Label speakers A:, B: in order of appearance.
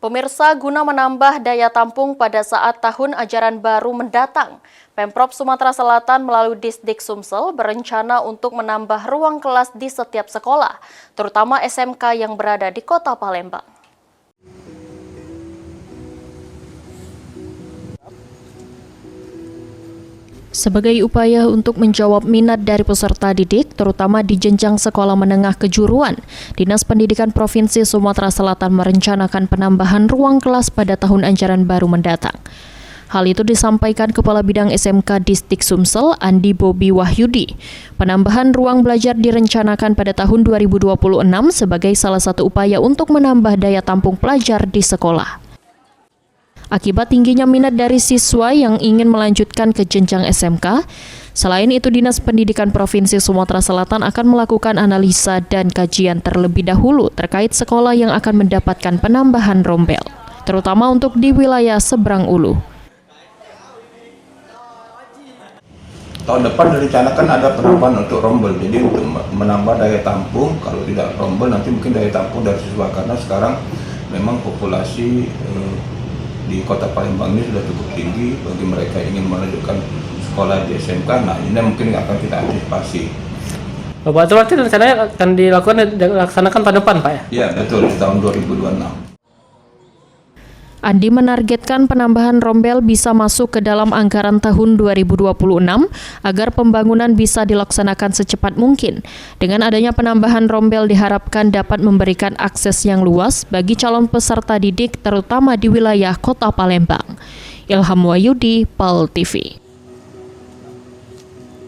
A: Pemirsa, guna menambah daya tampung pada saat tahun ajaran baru mendatang, Pemprov Sumatera Selatan melalui Disdik Sumsel berencana untuk menambah ruang kelas di setiap sekolah, terutama SMK yang berada di Kota Palembang. Sebagai upaya untuk menjawab minat dari peserta didik, terutama di jenjang sekolah menengah kejuruan, Dinas Pendidikan Provinsi Sumatera Selatan merencanakan penambahan ruang kelas pada tahun ajaran baru mendatang. Hal itu disampaikan Kepala Bidang SMK Disdik Sumsel, Andi Bobi Wahyudi. Penambahan ruang belajar direncanakan pada tahun 2026 sebagai salah satu upaya untuk menambah daya tampung pelajar di sekolah. Akibat tingginya minat dari siswa yang ingin melanjutkan ke jenjang SMK, selain itu Dinas Pendidikan Provinsi Sumatera Selatan akan melakukan analisa dan kajian terlebih dahulu terkait sekolah yang akan mendapatkan penambahan rombel, terutama untuk di wilayah seberang Ulu.
B: Tahun depan direncanakan ada penambahan untuk rombel, jadi untuk menambah daya tampung. Kalau tidak rombel nanti mungkin daya tampung dari siswa, karena sekarang memang populasi di Kota Palembang ini sudah cukup tinggi bagi mereka yang ingin melanjutkan sekolah di SMK. Nah, ini mungkin akan kita antisipasi.
C: Bapak, itu berarti rencananya akan dilaksanakan tahun depan, Pak ya?
B: Iya, betul, di tahun 2026.
A: Andi menargetkan penambahan rombel bisa masuk ke dalam anggaran tahun 2026 agar pembangunan bisa dilaksanakan secepat mungkin. Dengan adanya penambahan rombel diharapkan dapat memberikan akses yang luas bagi calon peserta didik terutama di wilayah Kota Palembang. Ilham Wahyudi, PAL TV.